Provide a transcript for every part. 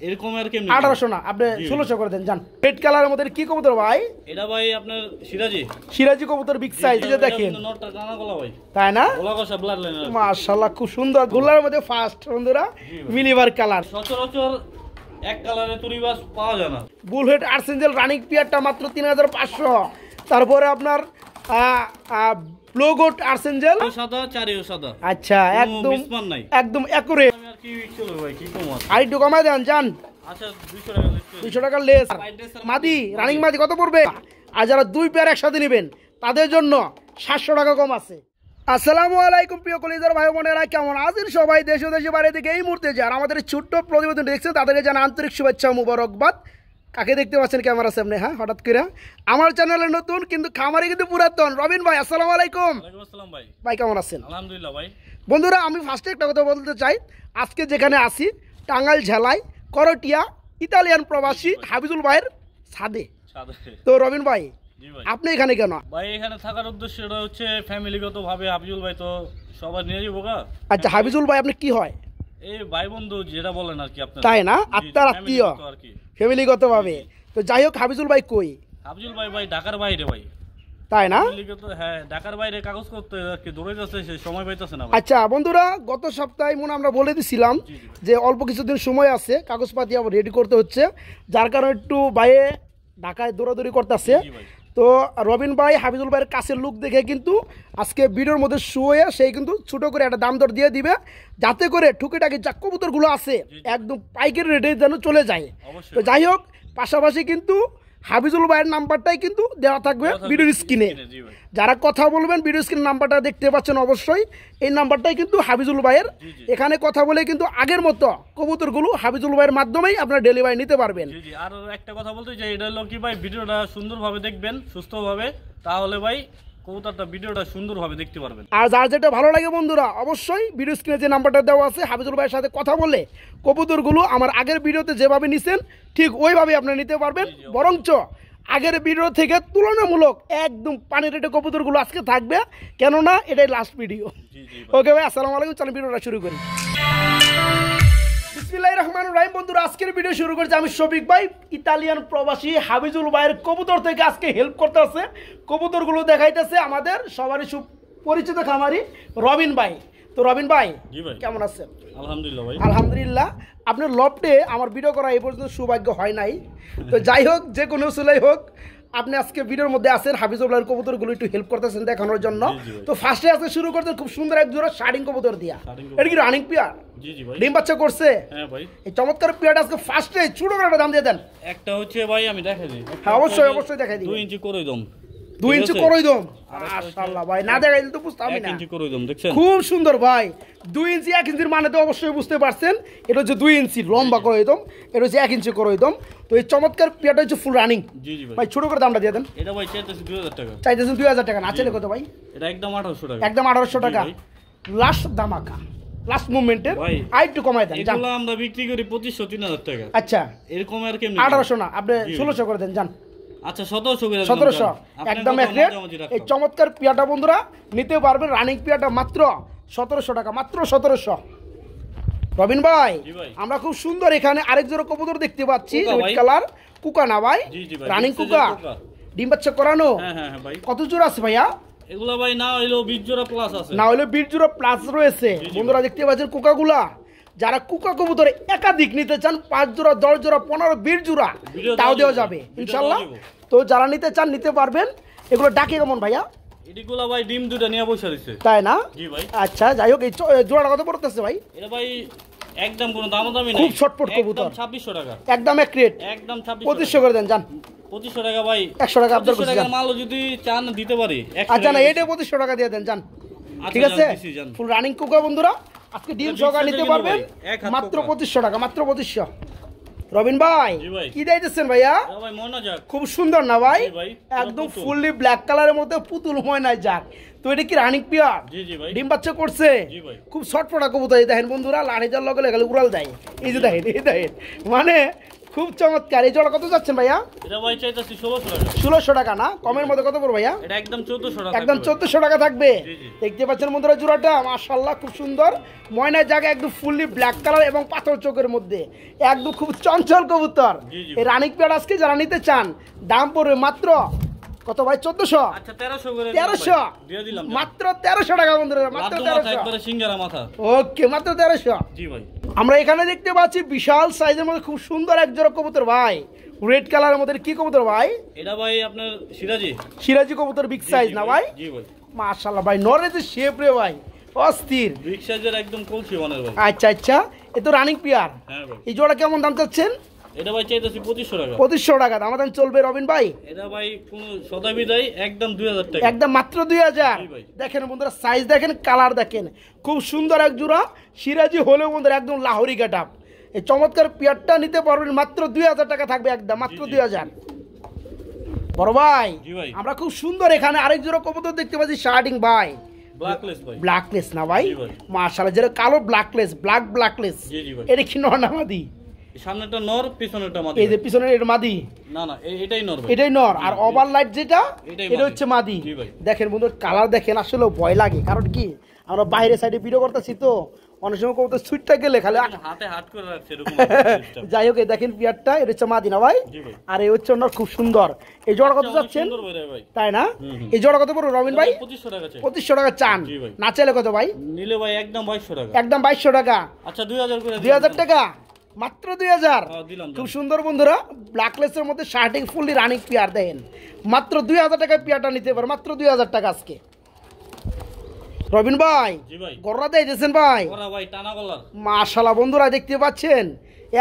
এরকম আর কেমনে 1800 না আপনি 1600 করে দেন জান। রেড কালারের মধ্যে কি কবুতর ভাই? এটা ভাই আপনার সিরাজি কবুতর বিগ সাইজ যে দেখেন নটটা কানা গলা ভাই, তাই না? গলা কষা ব্লাড লাইন মাশাআল্লাহ খুব সুন্দর গোলার মধ্যে ফার্স্ট বন্ধুরা মিলিবার কালার। সচরাচর এক কালারে তুরিবাস পাওয়া যায় না। বুলহেড আর্সেঞ্জেল রানিং পিয়ারটা মাত্র 3500। তারপরে আপনার ব্লুগোট আর্সেঞ্জেল সাদা চারিও সাদা। আচ্ছা একদম একদম একুরেট। আমি আর কি চলো ভাই কি কম আছে? আর একটু কমায় দেন জান। আচ্ছা 200 টাকা লেস মাদি রানিং মাদি কত পড়বে? আর যারা দুই পেয়ার একসাথে নেবেন তাদের জন্য 700 টাকা কম আছে। আসসালামু আলাইকুম প্রিয় কলিজার ভাই বোনেরা, কেমন আছেন সবাই? দেশ ও দেশের বাইরে থেকে এই মুহূর্তে যারা আমাদের ছোট্ট প্রতিবেদন দেখছেন তাদেরকে জানা আন্তরিক শুভেচ্ছা মুবারকবাদ। কাকে দেখতে পাচ্ছেন ক্যামেরার সামনে? হ্যাঁ হঠাৎ করে আমার চ্যানেলে নতুন কিন্তু খামারে কিন্তু পুরাতন রবিন ভাই। আসসালামু আলাইকুম। ভাই কেমন আছেন? আলহামদুলিল্লাহ ভাই। বন্ধুরা আমি ফার্স্টে একটা কথা বলতে চাই, আজকে যেখানে আসি টাঙ্গাইল ঝেলায় করটিয়া ইতালিয়ান প্রবাসী হাবিজুল ভাইয়ের ছাদে। তো রবিন ভাই আপনি এখানে কেন? ভাই এখানে থাকার উদ্দেশ্যটা হচ্ছে ফ্যামিলিগত ভাবে হাবিজুল ভাই তো সবার নিয়ে যাবো গা। আচ্ছা হাবিজুল ভাই আপনি কি হয়? এই ভাই বন্ধু যেটা বলেন আর কি আপনারা, তাই না? আত্মার আত্মীয় ফ্যামিলিগত ভাবে। তো যাই হোক হাবিজুল ভাই কই? হাবিজুল ভাই ভাই ঢাকার বাইরে ভাই। তাই না? হ্যাঁ ঢাকার বাইরে কাগজ করতে আর কি দৌড়ে যাচ্ছে, সে সময় পাইতেছে না। আচ্ছা বন্ধুরা গত সপ্তাহে মনে আমরা বলে দিছিলাম যে অল্প কিছুদিন সময় আছে, কাগজপাতি আবার রেডি করতে হচ্ছে, যার কারণে একটু বাইরে ঢাকায় দৌড়াদৌড়ি করতেছে। তো রবিন ভাই হাবিজুল ভাইয়ের কাছের লুক দেখে কিন্তু আজকে ভিডিওর মধ্যে শুয়ে সেই কিন্তু ছোটো করে একটা দাম দর দিয়ে দিবে, যাতে করে টুকিটাকি যা কবুতরগুলো আছে একদম পাইকারি রেটে যেন চলে যায়। তো যাই হোক পাশাপাশি কিন্তু হাবিজুল ভাইয়ের নাম্বারটাই কিন্তু দেওয়া থাকবে ভিডিওর স্ক্রিনে। যারা কথা বলবেন ভিডিও স্ক্রিন নাম্বারটা দেখতে পাচ্ছেন অবশ্যই, এই নাম্বারটাই কিন্তু হাবিজুল ভাইয়ের। এখানে কথা বলে কিন্তু আগের মতো কবুতরগুলো হাবিজুল ভাইয়ের মাধ্যমেই আপনারা ডেলিভারি নিতে পারবেন। আর একটা কথা বলতে চাই, এটা হলো কি ভাই ভিডিওটা সুন্দরভাবে দেখবেন সুস্থভাবে, তাহলে ভাই কবুতরটা ভিডিওটা সুন্দরভাবে দেখতে পারবেন। আর যার যেটা ভালো লাগে বন্ধুরা অবশ্যই ভিডিও স্ক্রিনে যে নাম্বারটা দেওয়া আছে হাবিজুল ভাইয়ের সাথে কথা বলে কবুতরগুলো আমার আগের ভিডিওতে যেভাবে নিছেন ঠিক ওইভাবে আপনি নিতে পারবেন। বরঞ্চ আগের ভিডিও থেকে তুলনামূলক একদম পানি রেটে কবুতরগুলো আজকে থাকবে, কেননা এটাই লাস্ট ভিডিও। ওকে ভাই আসসালামু আলাইকুম, চলুন ভিডিওটা শুরু করি। বিসমিল্লাহির রহমানির রহিম। বন্ধুরা আজকের ভিডিও শুরু করছি আমি শফিক ভাই, ইতালিয়ান প্রবাসী হাবিজুল ভাইয়ের কবুতর থেকে আজকে হেল্প করতে আছে, কবুতরগুলো দেখাইতেছে আমাদের সবারই সুপরিচিত খামারি রবিন ভাই। তো রবিন ভাই কেমন আছেন? আলহামদুলিল্লাহ ভাই। আলহামদুলিল্লাহ। আপনার লফটে আমার ভিডিও করা এই পর্যন্ত সৌভাগ্য হয় নাই। তো যাই হোক যে কোনো উসুলাই হোক আপনি আজকে ভিডিওর মধ্যে আছেন, হাবিজুল ভাইয়ের কবুতরগুলো একটু হেল্প করতেছেন দেখানোর জন্য। তো ফার্স্টে আজকে শুরু করতেন খুব সুন্দর এক জোড়া শার্টিং কবুতর দিয়া, এটা কি রানিং পেয়ার? ডিম বাচ্চা করছে? হ্যাঁ ভাই। এই চমৎকার পেয়ারটা আজকে ফার্স্টে ছোট করে একটা দাম দিয়ে দেন। একটা হচ্ছে ভাই আমি দেখাই দিই। হ্যাঁ অবশ্যই অবশ্যই দেখাই দিই। 2 ইঞ্চি করে দম, 2 ইঞ্চি করই দম। মাশাআল্লাহ ভাই না দেখাইলে তো বুঝতে আমি না। 1 ইঞ্চি করই দম দেখছেন? খুব সুন্দর ভাই। 2 ইঞ্চি 1 ইঞ্চির মানে তো অবশ্যই বুঝতে পারছেন, এটা হচ্ছে 2 ইঞ্চি লম্বা করই দম, এটা হচ্ছে 1 ইঞ্চি করই দম। তো এই চমৎকার পেয়ারটা হচ্ছে ফুল রানিং। জি জি ভাই। ভাই ছোট করে দামটা দিয়ে দেন। এটা ভাই চাইতেছি 2000 টাকা। চাইতেছেন 2000 টাকা, না চাইলে কত ভাই? এটা একদম 1800 টাকা। একদম 1800 টাকা লাস্ট দামাকা, লাস্ট মুভমেন্টের। আর একটু কমায় দেন। এগুলো আমরা বিক্রি করি 2500 3000 টাকা। আচ্ছা এরকম আর কেমনে? 1800 না আপনি 1600 করে দেন জান। আচ্ছা 1700 করে দেন। 1700 একদম এক রেট। এই চমৎকার পিয়াটা বন্ধুরা নিতে পারবেন, রানিং পিয়াটা মাত্র 1700 টাকা, মাত্র 1700। রবিন ভাই আমরা খুব সুন্দর এখানে আরেক জোড়া কবুতর দেখতে পাচ্ছি, রেড কালার কুকা না ভাই? রানিং কুকা, ডিম বাচ্চা করানো। হ্যাঁ হ্যাঁ ভাই। কত জোড়া আছে ভাইয়া? এগুলা ভাই না হইলো 20 জোড়া প্লাস আছে। না হইলো 20 জোড়া প্লাস রয়েছে বন্ধুরা, দেখতে পাচ্ছেন কুকাগুলা। যারা কুকা কবুতর একাধিক নিতে চান 5 জোড়া 10 জোড়া 15 20 জোড়া তাও দেওয়া যাবে ইনশাআল্লাহ। তো যারা নিতে চান নিতে পারবেন। এগুলো ডাকে কেমন ভাইয়া? এগুলো ভাই ডিম দুটো নিয়ে বসে রইছে। তাই না? জি ভাই। আচ্ছা যাই হোক এই জোড়াটা কত পড়তেছে ভাই? এটা ভাই একদম কোনো দামাদামি নাই, খুব ছটপট কবুতর, একদম 2600 টাকা, একদম এক রেট, একদম 2500 করে দেন জান। 2500 টাকা ভাই। 100 টাকা আপনার কাছে টাকার মাল যদি চান দিতে পারি। আচ্ছা না এটা 2500 টাকা দিয়ে দেন জান, ঠিক আছে? ফুল রানিং কুকা বন্ধুরা আজকে ডিম সহকারে নিতে পারবেন মাত্র 2500 টাকা, মাত্র 2500। রবিন ভাই কি দিতেছেন ভাইয়া? খুব সুন্দর না ভাই? একদম ফুললি ব্ল্যাক কালারের মধ্যে পুতুল ময়না যাক। তো এটা কি রানিং পিয়ার? ডিম বাচ্চা করছে? খুব শর্টফটা কবুতর। এই দেখেন বন্ধুরা লাড়িজার লগে লেগে উড়াল দেয়, এই যে দেখেন এই দেখেন, মানে খুব চমৎকার। এই জোড়া কত যাচ্ছেন ভাইয়া? এটা ভাই চাইতাছি 1600 টাকা। 1600 টাকা না, কমের মধ্যে কত পড়বে ভাইয়া? এটা একদম 1400 টাকা। একদম 1400 টাকা থাকবে। জি, জি। দেখতে পাচ্ছেন বন্ধুরা জোড়াটা মাশাআল্লাহ খুব সুন্দর, ময়নার জায়গা একদম ফুললি ব্ল্যাক কালার এবং পাথর চোখের মধ্যে একদম খুব চঞ্চল কবুতর। জি, জি। এই রানিক পেয়ার আজকে যারা নিতে চান দাম পড়বে মাত্র কত ভাই? 1400। আচ্ছা 1300 করে 1300 দিয়ে দিলাম। মাত্র 1300 টাকা বন্ধুরা, মাত্র মাত্র 1300 1300। একবারে সিঙ্গারা মাথা। ওকে, মাত্র 1300। জি ভাই। আমরা এখানে দেখতে পাচ্ছি বিশাল সাইজের মধ্যে খুব সুন্দর এক জোড়া কবুতর ভাই, রেড কালারের মধ্যে। কি কবুতর ভাই? এটা ভাই আপনার সিরাজি। সিরাজি কবুতর, বিগ সাইজ না ভাই? জি ভাই। মাশাআল্লাহ ভাই, নরে যে শেপ রে ভাই অস্থির। বিগ সাইজের একদম কলসি মানের ভাই। আচ্ছা আচ্ছা, এ তো রানিং পেয়ার। হ্যাঁ ভাই। এই জোড়া কেমন দাম চাচ্ছেন? এটা ভাই চাইতাছি 2500 টাকা। 2500 টাকা দাম দাম চলবে রবিন ভাই? এটা ভাই কোন সদা বিদায় একদম 2000 টাকা। একদম মাত্র 2000। জি ভাই। দেখেন বন্ধুরা, সাইজ দেখেন, কালার দেখেন, খুব সুন্দর এক জোড়া সিরাজি হলেও বন্ধুরা একদম লাহোরি কাটাপ। এই চমৎকার পেয়ারটা নিতে পারবেন মাত্র 2000 টাকা থাকবে, একদম মাত্র 2000। বড় ভাই, জি ভাই। আমরা খুব সুন্দর এখানে আরেক জোড়া কবুতর দেখতে পাচ্ছি শার্টিং ভাই। ব্ল্যাকলেস ভাই। ব্ল্যাকলেস না ভাই? জি ভাই। মাশাআল্লাহ, যেটা কালো ব্ল্যাকলেস, ব্ল্যাকলেস। জি জি ভাই। এটা কি নর না মাদি? সামনেটা নর, পিছনেটা মাদি। এই যে পিছনে এটা মাদি। না না এটাই নর ভাই। এটাই নর, আর ওভার লাইট যেটা এটাই এটা মাদি। হচ্ছে মাদি। জি ভাই। দেখেন বন্ধু, কালার দেখেন, আসলে ভয় লাগে। কারণ কি, আমরা বাইরে সাইডে ভিডিও করতেছি তো অনেক সময় কবুতর সুইটটা গেলে খালি হাতে হাত করে রাখছে এরকম সিস্টেম। যাই হোক, এই দেখেন পিয়ারটা, এটা হচ্ছে মাদি না ভাই? জি ভাই। আর এই হচ্ছে নর, খুব সুন্দর। এই জোড়া কত অনেক যাচ্ছেন? সুন্দর ভাই রে ভাই। তাই না? হুম, হুম। এই জোড়া কত পড়বে রবিন ভাই? 2500 টাকা চাই। 2500 টাকা চান? জি ভাই। না চাইলে কত ভাই? নিলে ভাই একদম 2200 টাকা। একদম 2200 টাকা। আচ্ছা 2000 করে 2000 টাকা, মাত্র 2000। হ্যাঁ, দিলাম। খুব সুন্দর বন্ধুরা, ব্ল্যাকলেসের মধ্যে শার্টিং ফুললি রানিং পেয়ার দেখেন, মাত্র 2000 টাকায় পেয়ারটা নিতে পারে, মাত্র 2000 টাকা আজকে। রবিন ভাই, জি ভাই। গররা দিয়েছেন ভাই? ওরা ভাই টানা গলার। মাশাআল্লাহ বন্ধুরা, দেখতে পাচ্ছেন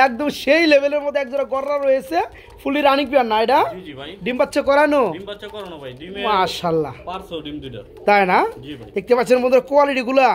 একদম সেই লেভেলের মধ্যে একজোড়া গররা রয়েছে, ফুললি রানিং পেয়ার না এটা? জি জি ভাই। ডিম বাচ্চা করানো? ডিম বাচ্চা করানো ভাই। ডিমে মাশাআল্লাহ, পারছো ডিম দুইটা। তাই না? জি ভাই। দেখতে পাচ্ছেন বন্ধুরা কোয়ালিটি গুলা,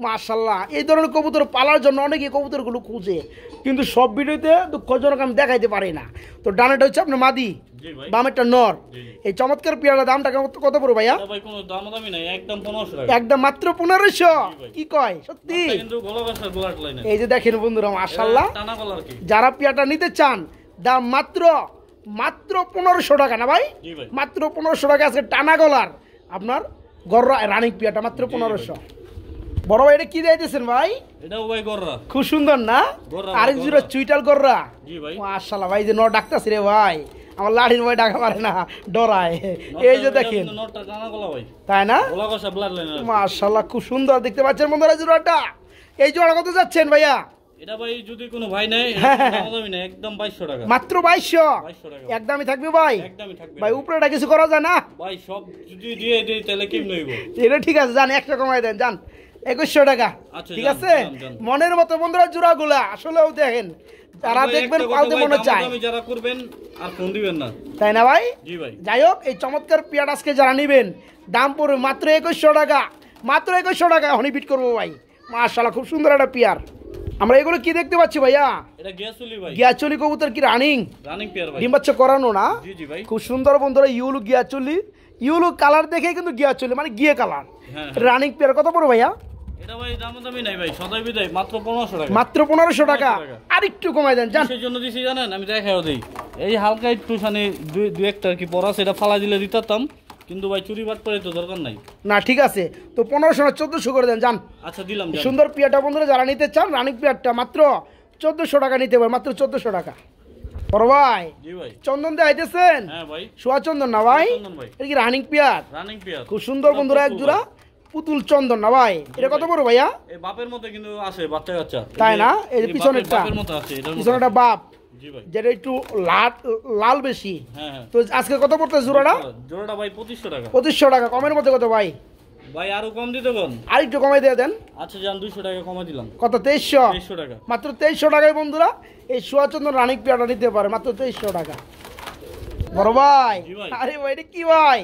মাশাআল্লাহ। এই ধরনের কবুতর পালার জন্য অনেকে কবুতরগুলো খুঁজে, কিন্তু সব ভিডিওতে দুঃখজনক আমি দেখাইতে পারি না। তো ডানাটা হচ্ছে আপনার মাদি, জি ভাই। বামেরটা নর। জি। এই চমৎকার পেয়ারার দামটা কত পড়বে ভাইয়া? এটা ভাই কোনো দামাদামি নাই, একদম 1500 টাকা। একদম মাত্র 1500। ভাই। কি কয় সত্যি? এটা কিন্তু গলা বাসার ব্লাড লাইনে। এই যে দেখেন বন্ধুরা, মাশাআল্লাহ, টানা গলার কি? যারা পেয়ারটা নিতে চান দাম মাত্র 1500 টাকা না ভাই? জি ভাই। মাত্র 1500 টাকা আজকে টানা গলার আপনার গররা রানিং পেয়ারটা মাত্র 1500। বড় ভাই, এটা কি দিয়েছেন ভাই? এটাও ভাই গররা। খুব সুন্দর না? গররা, আরেক জোড়া গররা। চুইটাল গররা। জি ভাই। মাশাআল্লাহ ভাই, যে নর ডাকতাছি রে ভাই, আমার লাঠির ভয় ডাকা পারে না, ডরায়। এই যে দেখেন, নটটা টানা গলা ভাই। তাই না? গলা কষা ব্লাড লাইনে। মাশাআল্লাহ, খুব সুন্দর দেখতে পাচ্ছেন বন্ধুরা জোড়াটা। এই জোড়া কত যাচ্ছেন ভাইয়া? এটা ভাই যদি কোনো ভাই নাই, দামাদামি নাই, একদম 2200 টাকা। মাত্র 2200। 2200 টাকা। একদমই থাকবে ভাই? একদমই থাকবে ভাই উপরেটা কিছু করা যায় না? ভাই, সব যদি দিয়ে দেই তাহলে কেমন হইব? এটা ঠিক আছে, যান 100 কমাই দেন, যান 2100 টাকা। আচ্ছা, ঠিক যান, আছে? যান। মনের মতো বন্ধুরা জোড়াগুলা আসলেও দেখেন, যারা ভাই, দেখবেন একটা কথা পালতে ভাই, মনে চায়, দামাদামি যারা করবেন আর ফোন দিবেন না। তাই না ভাই? জি ভাই। যাই হোক, এই চমৎকার পেয়ার আজকে যারা নিবেন দাম পড়বে মাত্র 2100 টাকা, মাত্র 2100 টাকা। হনি বিট করবো ভাই। মাশাআল্লাহ, খুব সুন্দর একটা পেয়ার। আমরা এগুলো কি দেখতে পাচ্ছি ভাইয়া? এটা গিয়াসুলি ভাই। গিয়াচলি কবুতর কি রানিং? রানিং পেয়ার ভাই। ডিম বাচ্চা করানো না? জি জি ভাই। খুব সুন্দর বন্ধুরা, ইউলু গিয়াচলি, ইউলু কালার দেখে কিন্তু গিয়াচলি মানে গিয়ে কালার। হ্যাঁ। রানিং পেয়ার কত পড়বে ভাইয়া? এটা ভাই দামাদামি নাই ভাই, সদাই বিদায় মাত্র 1500 টাকা। মাত্র 1500 টাকা। 1500 টাকা। আর একটু কমাই দেন, জান। কিসের জন্য দিছি জানেন? আমি দেখাও দেই। এই হালকা একটুখানি দুই একটা কি পড়া, সেটা ফালা দিলে দিতাম, কিন্তু ভাই চুরি বাট করে তো দরকার নাই। না ঠিক আছে, তো 1500 না 1400 করে দেন, জান। আচ্ছা দিলাম। যান। সুন্দর পেয়ারটা বন্ধুরা যারা নিতে চান, রানিং পেয়ারটা মাত্র 1400 টাকা নিতে পারে, মাত্র 1400 টাকা। বড় ভাই, জি ভাই। চন্দন দিয়ে আইতেছেন? হ্যাঁ ভাই। সোয়া চন্দন না ভাই? চন্দন ভাই। এটা কি রানিং পেয়ার? Running pair. খুব সুন্দর বন্ধুরা, এক জোড়া পুতুল চন্দন না ভাই? এটা কত বড় ভাইয়া? এই বাপের মধ্যে কিন্তু আছে বাচ্চা কাচ্চা। তাই না? এই যে এই পিছনেরটা, বাপের মতো আছে, এটার মতো পিছনেরটা বাপ, জি ভাই। যেটা একটু লাল বেশি। হ্যাঁ হ্যাঁ। তো আজকে কত পড়তে জোড়াটা? জোড়াটা ভাই 2500 টাকা। 2500 টাকা। কমের মধ্যে কত ভাই? ভাই আরো কম দিতে কোন? আর একটু কমাই দিয়ে দেন। আচ্ছা যান, 200 টাকা কমা দিলাম। কত? 2300। 2300 টাকা। মাত্র 2300 টাকায় বন্ধুরা এই সোয়াচন্দন রানিক পেয়ারটা নিতে পারে, মাত্র 2300 টাকা। বড় ভাই, জি ভাই। আরে ভাই, এটা কি ভাই?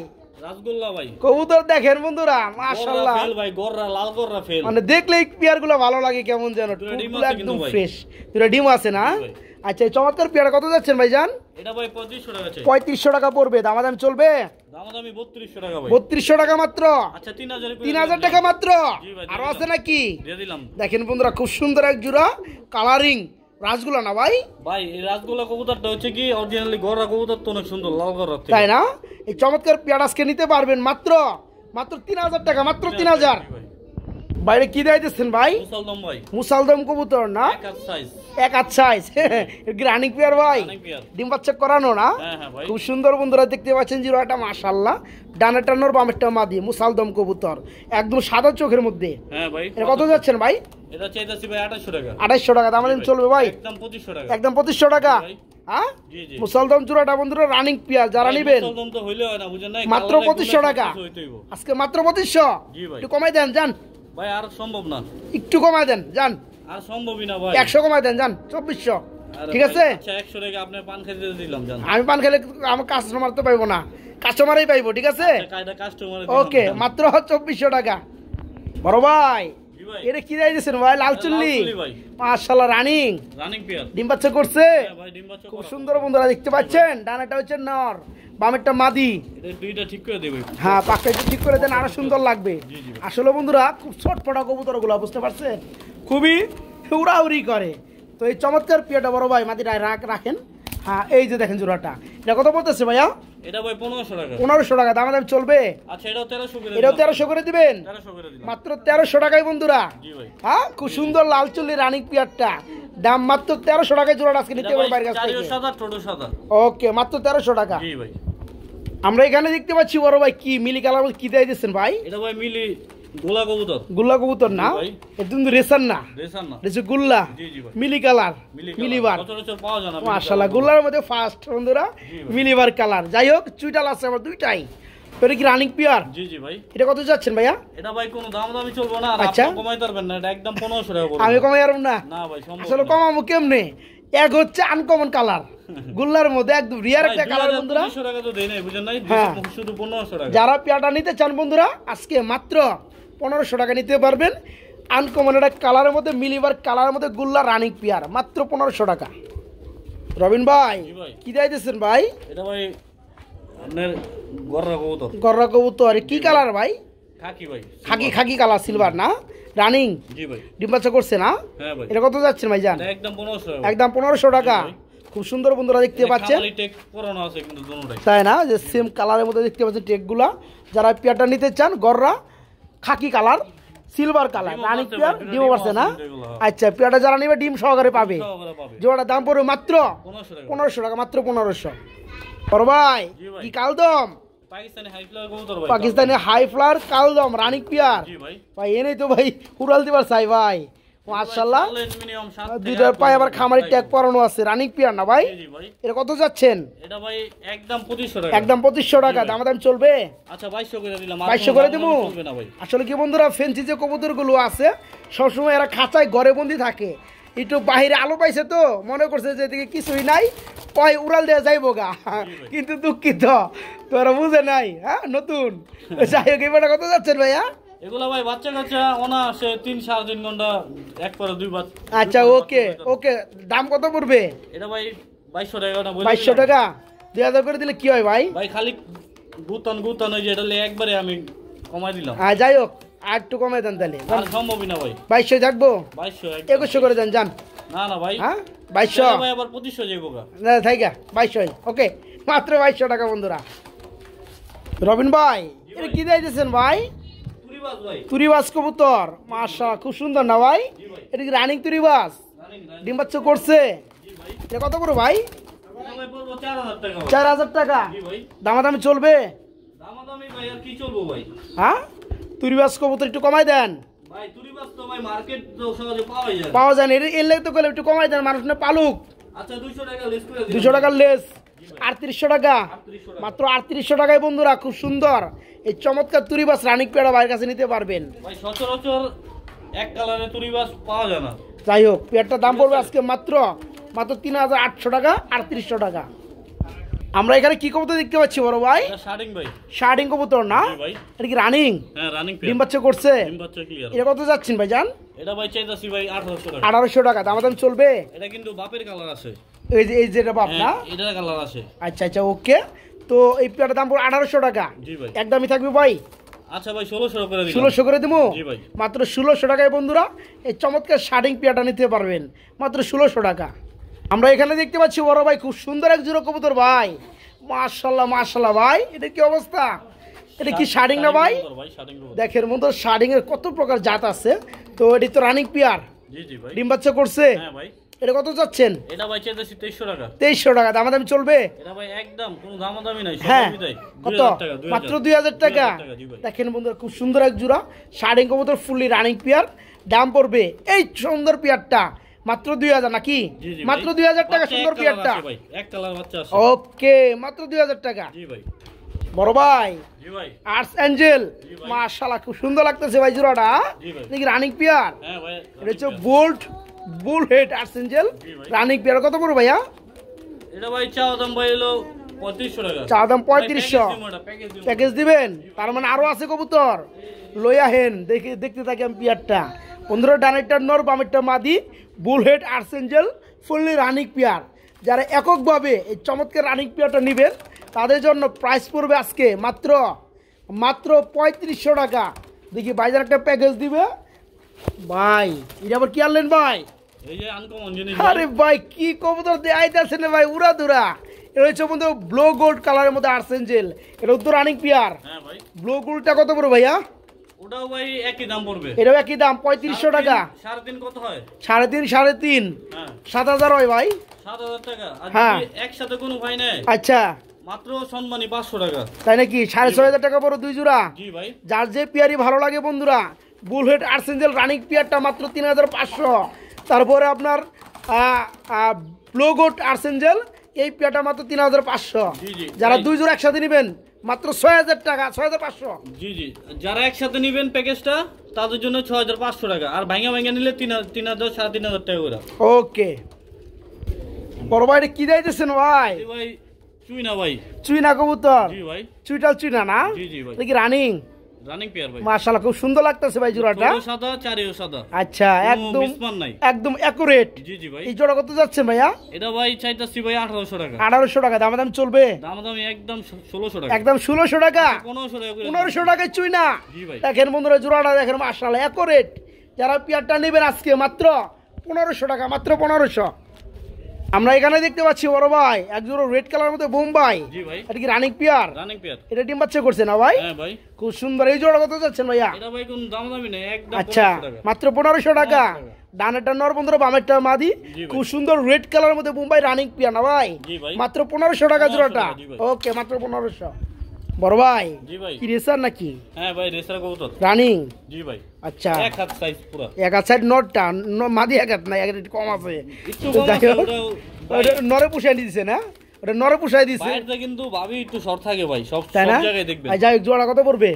রাসগোল্লা ভাই। কবুতর দেখেন বন্ধুরা, মাশাআল্লাহ, ফেল ভাই, গররা লাল গররা ফেল। মানে দেখলে এই পেয়ার গুলো ভালো লাগে কেমন যেন, দুটো ডিম টুকগুলো আছে একদম কিন্তু ভাই। ফ্রেশ। দুটো ডিম আছে না? জি ভাই। আচ্ছা, এই চমৎকার পেয়ারটা কত যাচ্ছেন ভাইজান? এটা ভাই 2500 টাকা চাই। 3500 টাকা পড়বে, দামাদাম চলবে? দামাদামি 3200 টাকা ভাই। 3200 টাকা মাত্র। আচ্ছা 3000 করে 3000 টাকা মাত্র। জি ভাই, আরো আছে নাকি? দিয়ে দিলাম। দেখেন বন্ধুরা, খুব সুন্দর এক জোড়া কালারিং রাজগুলা না ভাই? ভাই এই রাজগোলা কবুতরটা হচ্ছে কি অরিজিনালি গড়া কবুতর তো অনেক সুন্দর লাল গড়া থেকে। তাই না? এই চমৎকার পেয়ার আজকে নিতে পারবেন মাত্র 3,000 টাকা, মাত্র 3,000। বাইরে কি দিতেছেন ভাই? মুসালদম ভাই, মুসালদম কবুতর না? এক হাত সাইজ। এক হাত সাইজ। রানিং পেয়ার ভাই, রানিং পেয়ার। ডিম বাচ্চা করানো না? হ্যাঁ হ্যাঁ ভাই। খুব সুন্দর বন্ধুরা দেখতে পাচ্ছেন জিরোটা, মাশাআল্লাহ। ডানাটা নর বামেরটা মাদি, মুসালদম কবুতর একদম সাদা চোখের মধ্যে। হ্যাঁ ভাই। এটা কত যাচ্ছেন ভাই? এটা চাইতাছি ভাই 2800 টাকা। 2800 টাকা দাম চলবে ভাই? একদম 2500 টাকা। একদম 2500 টাকা। ভাই। হ্যাঁ, জি জি। মুসালদম জোড়াটা বন্ধুরা রানিং পেয়ার, যারা ভাই, নেবেন মুসলদম তো হইলে হয় না, বুঝেন না? মাত্র কালারে 2500 গুলো টাকা। সবকিছু হইতেইব। আজকে মাত্র 2500। জি ভাই। একটু কমাই দেন জান ভাই আর সম্ভব না, একটু কমাই দেন জান, আর সম্ভবই না ভাই। 100 কমাই দেন জান, 2400। আরে ঠিক ভাই, আছে? আচ্ছা 100 টাকা আপনি পান খাইতে দিলাম জান। আমি পান খেলে আমার কাস্টমার তো পাইবো না, কাস্টমারই পাইবো। ঠিক আছে, কায়দা কাস্টমার। ওকে, মাত্র 2400 টাকা। বড় ভাই জি ভাই। এটা কি দিয়েছেন ভাই? লাল চুল্লি, লাল চুল্লি ভাই। মাশাআল্লাহ রানিং রানিং পেয়ার। ডিম বাচ্চা করছে। হ্যাঁ ভাই, ডিম বাচ্চা খুব করা। সুন্দর বন্ধুরা দেখতে পাচ্ছেন, ডানাটা হচ্ছে নর, বামেরটা মাদি। এটা দুইটা ঠিক করে দেব। হ্যাঁ, পাকটা একটু ঠিক করে দেন, আরো সুন্দর লাগবে। জি, জি। আসলে বন্ধুরা খুব ছটফটা কবুতর গুলো, বুঝতে পারছেন, খুবই উড়াউড়ি করে। তো এই চমৎকার পিয়াটা বড় ভাই মাদিটা রাখেন। হ্যাঁ, এই যে দেখেন জোড়াটা, এটা কত পড়তেছে ভাইয়া? এটা ভাই 1500 টাকা। 1500 টাকা দাম চলবে? আচ্ছা এটাও 1300 করে। এটাও 1300 করে দিবেন? 1300 করে দিলাম। মাত্র 1300 টাকায় বন্ধুরা। জি ভাই। হ্যাঁ, খুব সুন্দর লাল চুল্লি রানিং পিয়ারটা, দাম মাত্র 1300 টাকায় জোড়াটা আজকে নিতে পারবেন বাইরের কাছ থেকে। চারিও সাদা, টোটো সাদা। ওকে, মাত্র 1300 টাকা। জি ভাই। আমরা এখানে দেখতে পাচ্ছি বড় ভাই কি মিলি কালার কি দিয়ে দিচ্ছেন ভাই? এটা ভাই মিলি গোলা কবুতর। গুল্লা কবুতর না? জি ভাই। এটা কিন্তু রেসার না, রেসার না। এটা গুল্লা। জি জি ভাই। মিলি কালার, মিলি মিলিবার। সচরাচর পাওয়া যায় না। মাশাআল্লাহ, গুল্লার মধ্যে ফার্স্ট বন্ধুরা মিলিবার কালার। যাই হোক, চুইটাল আছে আমার দুইটাই। এটা কি রানিং পিয়ার? জি জি ভাই। এটা কত যাচ্ছেন ভাইয়া? এটা ভাই কোনো দাম দামি চলবে না, আর আচ্ছা। আপনি কমাইতে পারবেন না, এটা একদম 1500 টাকা পড়বে। আমি কমাই আর না। না ভাই সম্ভব আসলে না। কমাবো কেমনে? এক হচ্ছে আনকমন কালার, গুল্লার মধ্যে একদম রিয়ার একটা কালার বন্ধুরা। 2500 টাকা তো দেই নাই, বুঝেন নাই? হ্যাঁ। শুধু 1500 টাকা। যারা পেয়ারটা নিতে চান বন্ধুরা, আজকে মাত্র 1500 টাকা নিতে পারবেন। আনকমন একটা কালারের মধ্যে মিলিবার কালারের মধ্যে গুল্লা রানিং পেয়ার, মাত্র 1500 টাকা। রবিন ভাই জি ভাই। কি দিয়েছেন ভাই? এটা ভাই আপনার গররা কবুতর। গররা কবুতর কি কালার ভাই? খাকি ভাই। খাকি কালার, সিলভার না? রানিং জি ভাই। ডিম বাচ্চা করছে না? হ্যাঁ ভাই। এটা কত যাচ্ছেন ভাই জান? এটা একদম 1500 টাকা। একদম 1500 টাকা। জি ভাই। খুব সুন্দর বন্ধুরা দেখতে পাচ্ছেন, খামারি টেক করানো আছে কিন্তু দুটোটাই। তাই না? যে সেম কালারের মধ্যে দেখতে পাচ্ছেন টেকগুলা। যারা পেয়ারটা নিতে চান, গররা খাকি কালার, সিলভার কালার, ডিমও রানিং পাচ্ছে পেয়ার, ভাই, ডিমও পারছে না? ডিমও আছে আচ্ছা, পেয়ারটা যারা নেবে ডিম সহকারে পাবে। সহকারে পাবে। জোড়াটা দাম পড়বে মাত্র 1500 টাকা। 1500 টাকা, মাত্র 1500। বড় ভাই জি ভাই। কি কালদম? পাকিস্তানি হাই ফ্লাওয়ার কবুতর ভাই। পাকিস্তানি হাই ফ্লাওয়ার কালদম রানিং পেয়ার। জি ভাই। ভাই এনেই তো ভাই উড়াল দিবার চাই ভাই, মাশাআল্লাহ। মিনিমাম 7 থেকে দুইটার পায়ে আবার খামারি ট্যাগ পরানো আছে, রানিং পেয়ার না ভাই? জি জি ভাই। এটা কত যাচ্ছেন? এটা ভাই একদম 2500 টাকা। একদম 2500 টাকা, দাম চলবে? আচ্ছা 2200 করে দিলাম। 2200 করে দেবো? চলবে না ভাই। আসলে কি বন্ধুরা, ফেন্সি যে কবুতরগুলো আছে সবসময় এরা খাঁচায় ঘরে বন্দি থাকে, একটু বাইরে আলো পাইছে তো মনে করছে যে এদিকে কিছুই নাই, পয় উড়াল দেওয়া যাইব গা। কিন্তু দুঃখিত, তোরা বুঝে নাই। হ্যাঁ, নতুন। যাই হোক, এবার কত যাচ্ছেন ভাইয়া? এগুলা ভাই বাচ্চা কাচ্চা অনায়াসে 3-3.5 ঘন্টা এক করে দুই বাচ্চা। আচ্ছা, ওকে ওকে, দাম কত পড়বে? এটা ভাই 2200 টাকা না বলে 2200 টাকা। 2000 করে দিলে কি হয় ভাই? ভাই খালি গুতান ওই যে এটা একবারে আমি কমাই দিলাম। যাই হোক, আর একটু কমে দেন তাহলে। আর সম্ভবই না ভাই। 2200 থাকবো? 2200 2100 করে দেন যান। না ভাই। হ্যাঁ, 2200 ভাই আবার 2500 যাইবো গা। না থাইকা 2200। ওকে, মাত্র 2200 টাকা বন্ধুরা। রবিন ভাই এটা কি দিয়েছেন ভাই? তুরিবাজ ভাই। তুরিবাজ কবুতর, মাশাআল্লাহ, খুব সুন্দর না ভাই? এটা কি রানিং তুরিবাজ? ডিম বাচ্চা করছে? জি ভাই। এটা কত করে ভাই? এটা ভাই পড়বো 4000 টাকা। 4000 টাকা। জি ভাই। দামাদামি চলবে? দামাদামি ভাই আর কি চলবো ভাই। হ্যাঁ, তুরিবাজ কবুতর একটু কমাই দেন। ভাই তুরিবাজ তো ভাই মার্কেট তো সহজে পাওয়া যায় না। পাওয়া যায় না, এর লেগে তো গেলে একটু কমাই দেন, মানুষ না পালুক। আচ্ছা 200 টাকা লেস করে দিন। 200 টাকার লেস, 3800 টাকা। 3800 টাকা। মাত্র 3800 টাকায় বন্ধুরা, খুব সুন্দর এই চমৎকার তুরিবাজ রানিক পেয়ারা ভাইয়ের কাছে নিতে পারবেন। ভাই সচরাচর এক কালারে তুরিবাজ পাওয়া যায় না। যাই হোক, পেয়ারটার দাম পড়বে আজকে মাত্র 3800 টাকা, 3800 টাকা। আমরা এখানে কি কবুতর দেখতে পাচ্ছি বড় ভাই? এটা শার্টিং ভাই। শার্টিং কবুতর না? জি ভাই। এটা কি রানিং? হ্যাঁ রানিং ডিম বাচ্চা করছে? ডিম বাচ্চা ক্লিয়ার। এটা কত যাচ্ছেন ভাই জান? এটা ভাই চাইতাছি ভাই 1800 টাকা। 1800 টাকা, দাম চলবে? এটা কিন্তু বাপের কালার আছে। এই যেটা বাপ না? হ্যাঁ, এটার কালার আছে। আচ্ছা, ওকে। তো এই পেয়ারটার দাম পড়বে 1800 টাকা। জি ভাই। একদমই থাকবে ভাই? আচ্ছা ভাই 1600 করে দিলাম। 1600 করে দেবো জি ভাই। মাত্র 1600 টাকায় বন্ধুরা এই চমৎকার শার্টিং পেয়ারটা নিতে পারবেন মাত্র 1600 টাকা। আমরা এখানে দেখতে পাচ্ছি বড় ভাই খুব সুন্দর এক জোড়া কবুতর ভাই, মাশাআল্লাহ মাশাআল্লাহ ভাই, এটা কি অবস্থা? এটা কি শার্টিং না ভাই? দেখের মতো শার্টিং এর কত প্রকার জাত আছে। তো এটি তো রানিং পেয়ার। জি জি ভাই। ডিম বাচ্চা করছে? হ্যাঁ ভাই। এটা কত যাচ্ছেন? এটা ভাই চাইতেছি 2300 টাকা। 2300 টাকা দামাদামি চলবে? এটা ভাই একদম কোনো দামাদামি নাই, হ্যাঁ সবই দেয়। কত? 2000 টাকা, 2000 মাত্র 2000 টাকা। জি ভাই। দেখেন বন্ধুরা খুব সুন্দর এক জোড়া শার্টিং কবুতর ফুললি রানিং পেয়ার। দাম পড়বে এই সুন্দর পেয়ারটা মাত্র 2000 নাকি? জি জি মাত্র ভাই। 2000 টাকা বাচ্চা সুন্দর এক কালার পেয়ারটা। আছে ভাই, এক কালার বাচ্চা আছে। ওকে মাত্র 2000 টাকা। জি ভাই। বড় ভাই জি ভাই। আর্টস অ্যাঞ্জেল জি ভাই। মাশাআল্লাহ খুব সুন্দর লাগতেছে ভাই জোড়াটা। জি ভাই। দেখি রানিং পেয়ার। হ্যাঁ ভাই। এটা হচ্ছে বোল্ট বুল হেড আর্টস অ্যাঞ্জেল জি ভাই। রানিং পেয়ার কত পড়বে ভাইয়া? এটা ভাই চাও দাম ভাই হলো 3500 টাকা। চা দাম 3500। প্যাকেজ দিবেন? তার মানে আরো আছে কবুতর, লইয়া হেন দেখে দেখতে থাকি আমি পেয়ারটা। 15 ডানেরটা নর বামেরটা মাদি বুল হেড আর্টস অ্যাঞ্জেল ফুললি রানিং পেয়ার। যারা এককভাবে এই চমৎকার রানিং পেয়ারটা নেবেন তাদের জন্য প্রাইস পড়বে আজকে মাত্র মাত্র 3500 টাকা। দেখি ভাইজান একটা প্যাকেজ দিবে ভাই। এটা আবার কি আনলেন ভাই? এই যে আনকমন জিনিস। আরে ভাই কি কবুতর দেখাইতেছে না ভাই, উড়া দুরা। এটা হচ্ছে বন্ধু ব্লু গোল্ড কালারের মধ্যে আর্টস অ্যাঞ্জেল। এটা উত্তর রানিং পেয়ার। হ্যাঁ ভাই। ব্লু গোল্ডটা কত পড়বে ভাইয়া? ওটাও ভাই একই দাম পড়বে। এটাও একই দাম 3500 টাকা। 3.5 কত হয়? 3.5 3.5 হ্যাঁ 7000 হয় ভাই। 7000 টাকা। আর হ্যাঁ। যদি একসাথে কোনো ভাই নেয় আচ্ছা মাত্র সম্মানী 500 টাকা। তাই নাকি? 6500 টাকা পড়ো দুই জোড়া। জি ভাই। যার যে পেয়ারই ভালো লাগে বন্ধুরা, বুলহেড আর্টস অ্যাঞ্জেল রানিং পেয়ারটা মাত্র 3500। তারপরে আপনার ব্লু গোল্ড আর্টস অ্যাঞ্জেল এই পেয়ারটা মাত্র 3500। জি জি। যারা ভাই। দুই জোড়া একসাথে নেবেন মাত্র 6000 টাকা, 6500। জি জি। যারা একসাথে নেবেন প্যাকেজটা তাদের জন্য 6500 টাকা। আর ভাঙা ভাঙা নিলে 3000 3500 টাকা করে। ওকে বড় ভাই এটা কি দিতেছেন ভাই? জি ভাই চুইনা ভাই। চুইনা কবুতর? জি ভাই। চুইটাল চুইনা না? জি জি ভাই। দেখি রানিং রানিং পেয়ার ভাই। মাশাআল্লাহ খুব সুন্দর লাগতেছে ভাই জোড়াটা। চোরও সাদা চারিও সাদা। আচ্ছা কোনো একদম মিসমার্ক নাই। একদম অ্যাকুরেট। জি জি ভাই। এই জোড়া কত যাচ্ছেন ভাইয়া? এটা ভাই চাইতাছি ভাই 1800 টাকা। 1800 টাকা দাম চলবে? দামাদামি একদম 1600 টাকা। একদম 1600 টাকা। 1500 টাকা করে। 1500 টাকায় চুইনা। জি ভাই। দেখেন বন্ধুরা জোড়াটা দেখেন মাশাআল্লাহ অ্যাকুরেট। যারা পেয়ারটা নেবেন আজকে মাত্র 1500 টাকা, মাত্র 1500। আমরা এখানে দেখতে পাচ্ছি বড় ভাই এক জোড়া রেড কালারের মধ্যে বোম্বাই। জি ভাই। এটা কি রানিং পেয়ার? Running pair. এটা ডিম বাচ্চা করছে না ভাই? হ্যাঁ ভাই। খুব সুন্দর। এই জোড়া কত যাচ্ছেন ভাইয়া? এটা ভাই কোন দামাদামি নেই, একদম আচ্ছা 1500 টাকা। মাত্র 1500 টাকা। ডানেরটা নর বন্ধুরা বামেরটা মাদি। জি ভাই। খুব সুন্দর রেড কালারের মধ্যে বোম্বাই রানিং পেয়ার না ভাই? জি ভাই। মাত্র 1500 টাকা 1500 জোড়াটা। জি ভাই। ওকে মাত্র 1500। বড় ভাই জি ভাই। কি রেসার নাকি? হ্যাঁ ভাই রেসার কবুতর। রানিং? জি ভাই। আচ্ছা এক হাত সাইজ পুরো। এক হাত সাইড নটটা মাদি এক হাত না, এক হাত একটু কম আছে। একটু কম যাই আছে, হোক, ওটাও ওটা নরে পুষাই দিছে না? ওটা নরে পুষাই দিছে বাইরেটা কিন্তু ভাবি একটু শর্ট থাকে ভাই, সব তাই না? সব জায়গায় দেখবেন। আর যাই হোক, জোড়া কত পড়বে?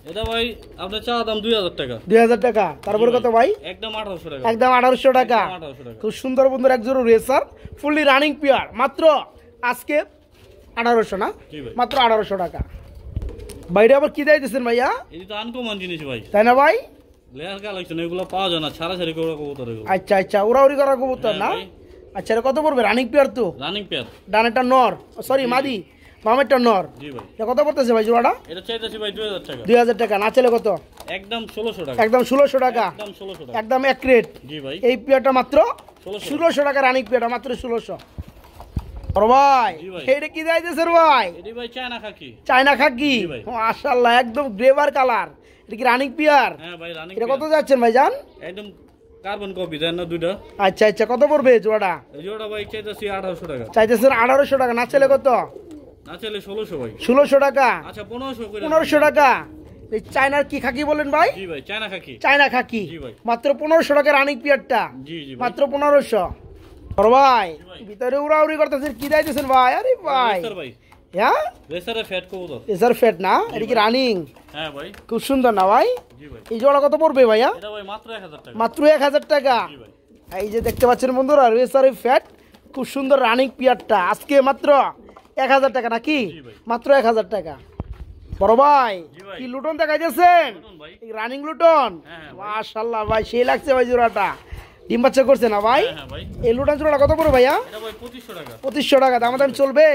এটা ভাই আপনার চা দাম 2000 টাকা। 2000 টাকা। তারপরে কত ভাই? একদম 1800 টাকা। একদম 1800 টাকা। একদম 1800 টাকা। খুব সুন্দর বন্ধুর এক জোড়া রেসার ফুললি রানিং পেয়ার মাত্র আজকে 1800 না? জি ভাই। মাত্র 1800 টাকা। বাইরে আবার কি দিতেছেন ভাইয়া? এই তো আনকমন জিনিস ভাই। তাই না ভাই? লেয়ার কালেকশন এগুলো পাওয়া যায় না, ছাড়াছাড়ি করে কবুতর এগুলো। আচ্ছা আচ্ছা উড়াউড়ি করা কবুতর না? হ্যাঁ ভাই। আচ্ছা এটা কত পড়বে? রানিং পেয়ার তো? Running pair. ডানেরটা নর, সরি মাদি, বামেরটা নর। জি ভাই। এটা কত পড়তেছে ভাই জোড়াটা? এটা চাইতেছি ভাই 2000 টাকা। 2000 টাকা। না চলে কত? একদম 1600 টাকা। একদম 1600 টাকা। একদম 1600 টাকা। একদম এক রেট। জি ভাই। এই পেয়ারটা মাত্র 1600 1600 টাকা। রানিং পেয়ারটা মাত্র 1600। বড় ভাই জি ভাই। এটা কি দিতেছে ভাই? এটি ভাই চায়না খাকি। চায়না খাকি? জি ভাই। মাশাআল্লাহ একদম গ্রেভার কালার। এটা কি রানিং পেয়ার? হ্যাঁ ভাই রানিং এটা কত পেয়ার। যাচ্ছেন ভাই জান? একদম কার্বন কপি দেন না দুইটা। আচ্ছা আচ্ছা কত পড়বে জোড়াটা? এই জোড়া ভাই চাইতেছি 1800 টাকা। চাইতেছেন 1800 টাকা। না চলে কত? না চলে 1600 ভাই। 1600 টাকা। আচ্ছা 1500 করে। 1500 টাকা। এই চায়নার কি খাকি বলেন ভাই? জি ভাই চায়না খাকি। চায়না খাকি। জি ভাই। মাত্র 1500 টাকা রানিং পিয়ারটা। জি জি ভাই। মাত্র 1500। বড় ভাই জি ভাই। ভিতরে উড়াউড়ি করতেছেন কি দিতেছেন ভাই? আরে ভাই রেসার ভাই। হ্যাঁ রেসারে ফ্যাট কবুতর। এসার ফেট না? এটা কি রানিং? হ্যাঁ ভাই। খুব সুন্দর না ভাই? জি ভাই। এই জোড়া কত পড়বে ভাইয়া? এটা ভাই মাত্র 1000 টাকা। মাত্র 1000 টাকা। জি ভাই। এই যে দেখতে পাচ্ছেন বন্ধুরা রেসারের ফ্যাট খুব সুন্দর রানিং পিয়ারটা আজকে মাত্র 1000 টাকা নাকি? জি ভাই। মাত্র 1000 টাকা। বড় ভাই জি ভাই। কি লুটন দেখাইতেছেন? লুটন ভাই। Running Luton? হ্যাঁ, হ্যাঁ ভাই। মাশাআল্লাহ ভাই সেই লাগছে ভাই জোড়াটা। ডিম বাচ্চা করছে না ভাই? হ্যাঁ ভাই। এই লুটান জোড়াটা কত পড়বে ভাইয়া? এটা ভাই 2500 টাকা। 2500 টাকা দাম চলবে?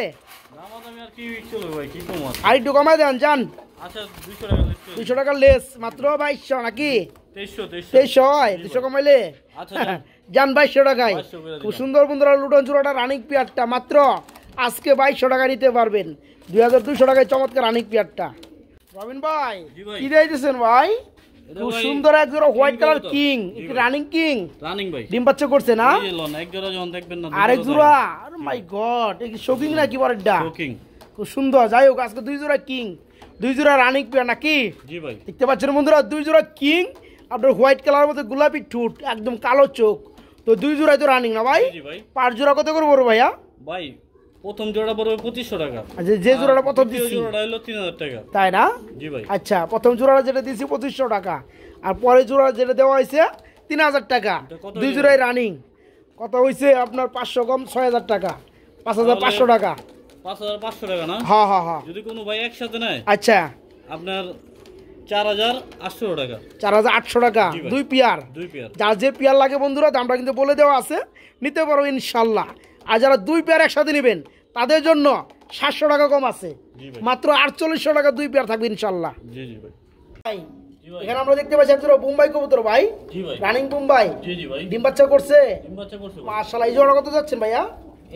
দামাদামি আর কি চলবে ভাই, কি কম আছে? আর একটু কমাই দেন জান। আচ্ছা 200 টাকা লিখতে। 200 টাকা লেস মাত্র 2200 নাকি? 2300 2300 হয়? 200 কমাইলে আচ্ছা যান। জান 2200 টাকায়। 2200 করে খুব দিলাম। সুন্দর বন্ধুরা লুটন জোড়াটা রানিং পেয়ারটা মাত্র আজকে 2200 টাকা নিতে পারবেন। 2200 টাকায় চমৎকার রানিং পেয়ারটা। রবিন ভাই জি ভাই। কি দিয়েছেন ভাই? এটা খুব ভাই সুন্দর এক জোড়া হোয়াইট কালার কবুতর। কিং, জি একটি ভাই। Running king. রানিং ভাই। ডিম বাচ্চা করছে না? এই যে লন এক জোড়া যখন দেখবেন না আরেক জোড়া, আরে মাই গড, এই শোকিং নাকি বড়টা? শোকিং। খুব সুন্দর। যাই হোক আজকে 2 জোড়া কিং, 2 জোড়া রানিং পেয়ার নাকি? জি ভাই। দেখতে পাচ্ছেন বন্ধুরা 2 জোড়া কিং, আপনার হোয়াইট কালারের মধ্যে গোলাপি ঠোঁট, একদম কালো চোখ। তো 2 জোড়াই তো রানিং না ভাই? জি ভাই। পার জোড়া কত করে পড়বে ভাইয়া? ভাই প্রথম জোড়া পড়বে 2500 টাকা। আচ্ছা যে জোড়াটা প্রথম দ্বিতীয় দিচ্ছি জোড়াটা হলো 3000 টাকা। তাই না? জি ভাই। আচ্ছা প্রথম জোড়াটা যেটা দিয়েছি 2500 টাকা, আর পরের জোড়া যেটা দেওয়া হয়েছে 3000 টাকা। এটা কত 2 জোড়াই রানিং। কত হয়েছে আপনার? 500 কম 6000 টাকা, 5500 টাকা। 5500 টাকা না? হ্যাঁ হ্যাঁ হ্যাঁ। যদি কোনো ভাই একসাথে নেয় আচ্ছা আপনার 4800 টাকা। 4800 টাকা জি ভাই। 2 পেয়ার। 2 পেয়ার। যার যে পেয়ার লাগে বন্ধুরা দামটা কিন্তু বলে দেওয়া আছে, নিতে পারো ইনশাল্লাহ। আর যারা 2 পেয়ার একসাথে নেবেন তাদের জন্য 700 টাকা কম আছে, জি ভাই। মাত্র 4800 টাকা 2 পেয়ার থাকবে ইনশাল্লাহ। জি জি ভাই। ভাই জি ভাই। এখানে আমরা দেখতে পাচ্ছি একজোড়া বোম্বাই কবুতর ভাই, জি ভাই। রানিং বোম্বাই, জি জি ভাই। ডিম বাচ্চা করছে ডিম বাচ্চা করছে ভাই। মাশাআল্লাহ। এই জোড়া কত যাচ্ছেন ভাইয়া?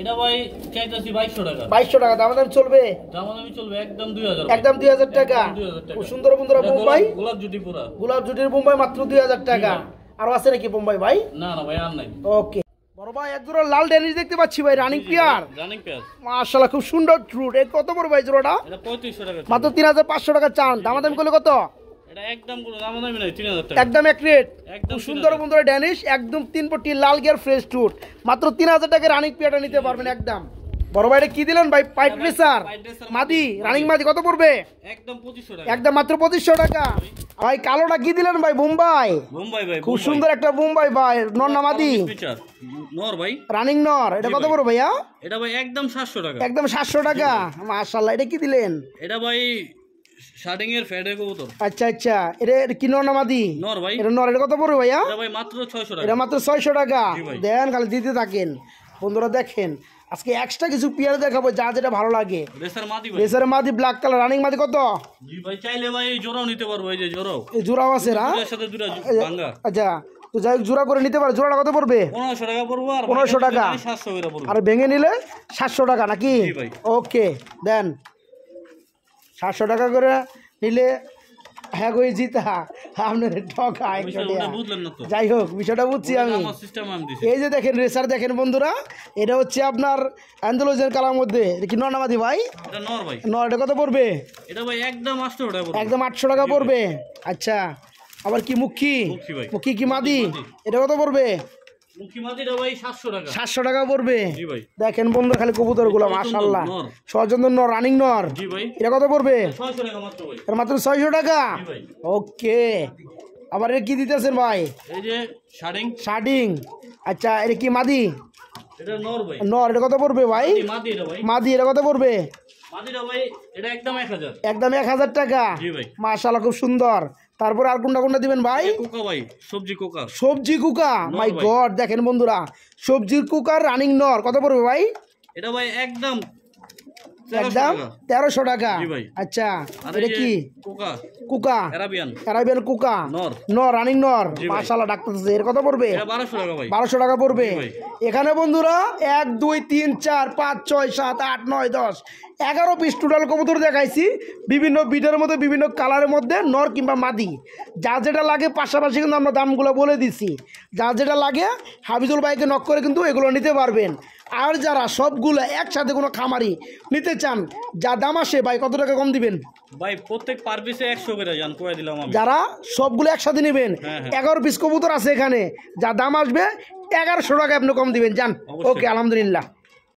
এটা ভাই চাইতাছি 2200 টাকা। 2200 টাকা দাম চলবে? দামাদামি চলবে একদম 2000। একদম 2000 টাকা। একদম 2000 টাকা। খুব সুন্দর বন্ধুরা এটা বোম্বাই, গোলাপ জুটি পুরা। গোলাপ জুটির বোম্বাই মাত্র 2000 টাকা। জি ভাই। আর আছে নাকি বোম্বাই ভাই? না না ভাই আর নাই। ওকে বড় ভাই একজোড়া লাল ডেনিশ দেখতে পাচ্ছি ভাই, রানিং পেয়ার রানিং পেয়ার। মাশাআল্লাহ খুব সুন্দর ট্রুট। এই কত পড়বে ভাই জোড়াটা? এটা 3500 টাকা। মাত্র 3500 টাকা চান, দামাদামি করলে কত? এটা একদম কোনো দামাদামি নাই 3000 টাকা। একদম এক রেট। একদম খুব সুন্দর 3000 বন্ধুরা ড্যানিশ, একদম 3 পটি লাল গিয়ার ফ্রেশ ট্রুট, মাত্র 3000 টাকা রানিং পেয়ারটা নিতে পারবেন একদম। বড় ভাইটা কি দিলেন ভাই? পাইট রেসার পাইট রেসার মাদি, রানিং মাদি কত পড়বে? একদম 2500 টাকা। একদম মাত্র 2500 টাকা। ভাই কালোটা কি দিলেন ভাই? বোম্বাই, মুম্বাই ভাই। খুব সুন্দর একটা বোম্বাই ভাই, নর না মাদি? ফিচার নর ভাই। রানিং নর। এটা জি কত ভাই। পড়বে ভাইয়া? এটা ভাই একদম 700 টাকা। একদম 700 টাকা। মাশাআল্লাহ। এটা কি দিলেন? এটা ভাই শার্টিং এর ফেডে কবুতর। আচ্ছা আচ্ছা, এটা কি নর না মাদি? নর ভাই। এটা নর। এটা কত পড়বে ভাইয়া? এটা ভাই মাত্র 600 টাকা। এটা মাত্র 600 টাকা। জি ভাই। দেন খালি দিতে থাকেন বন্ধুরা। দেখেন আজকে এক্সট্রা কিছু পেয়ার দেখাবো যা যেটা ভালো লাগে। রেসার মাদি ভাই। রেসারের মাদি ব্ল্যাক কালার, রানিং মাদি কত? জি ভাই চাইলে ভাই এই জোড়াও নিতে পারবো, এই যে জোড়াও। এই জোড়াও আছে না? দুটার সাথে দুটা ভাঙা। আচ্ছা তো যাই হোক জোড়া করে নিতে পারে। জোড়াটা কত পড়বে? 1500 টাকা পড়বো আর 1500 টাকা। 700 করে পড়বো। আর ভেঙে নিলে 700 টাকা নাকি? জি ভাই। ওকে দেন 700 টাকা করে নিলে হ্যাঁ গই জিতা আপনার ঠকা ওটা বুঝলেন না তো। যাই হোক বিষয়টা বুঝছি আমি। আমার সিস্টেম আমি দিছি। এই যে দেখেন রেসার দেখেন বন্ধুরা, এটা হচ্ছে আপনার অ্যান্ডালুজিয়ান কালার মধ্যে। এটা কি নর্নামাদি ভাই? এটা নর ভাই। এটা কত পড়বে? এটা ভাই একদম 800 টাকা পড়বে। একদম 800 টাকা পড়বে। আচ্ছা আবার কি মুখী? মুখী ভাই। মুখী কি মাদি? এটা কত পড়বে? মুখী মাদিটা ভাই 700 টাকা। 700 টাকা পড়বে। জি ভাই। দেখেন বন্ধু খালি কবুতর গুলো মাশাআল্লাহ, নর। সচন্দন নর, রানিং নর। জি ভাই। এটা কত পড়বে? 600 টাকা মাত্র ভাই। এর মাত্র 600 টাকা। জি ভাই। ওকে আবার এটা কি দিতেছেন ভাই? এই যে শার্টিং। শার্টিং। আচ্ছা এটা কি মাদি? এটা নর ভাই। নর। এটা কত পড়বে ভাই? মাদি এটা ভাই। মাদি। এটা কত পড়বে? মাদিটা ভাই এটা একদম 1000। একদম 1000 টাকা। জি ভাই। মাশাআল্লাহ খুব সুন্দর। তারপর আর কোনটা কোনটা দিবেন ভাই? কোকা ভাই, সবজি কোকা। সবজি কুকা। নর মাই ভাই। গড দেখেন বন্ধুরা সবজির কুকার রানিং নর কত পড়বে ভাই? এটা ভাই একদম 1300 একদম টাকা। 1300 টাকা। জি ভাই। আচ্ছা আর এটা এই যে কি? কোকা কুকা, আরাবিয়ান আরাবিয়ান কুকা। নর। নর, রানিং নর। জি ভাই। মাশাআল্লাহ ডাক্তার এর কত পড়বে? এটা 1200 টাকা ভাই। 1200 টাকা পড়বে। জি ভাই। এখানে বন্ধুরা 1 2 3 4 5 6 7 8 9 10 11 পিস টোটাল কবুতর দেখাইছি বিভিন্ন বিটের মধ্যে বিভিন্ন কালারের মধ্যে, নর কিংবা মাদি। যা যেটা লাগে পাশাপাশি কিন্তু আমরা দামগুলো বলে দিছি। যা যেটা লাগে হাফিজুল ভাইকে নক করে কিন্তু এগুলো নিতে পারবেন। আর যারা সবগুলো একসাথে কোনো খামারি নিতে চান যা দাম আসে ভাই কত টাকা কম দিবেন? ভাই প্রত্যেক পার পিসে 100 করে জান কই দিলাম আমি। যারা সবগুলো একসাথে নেবেন হ্যাঁ, হ্যাঁ। 11 পিস কবুতর আছে এখানে, যা দাম আসবে 1100 টাকা আপনি কম দিবেন জান। অবশ্যই। ওকে আলহামদুলিল্লাহ।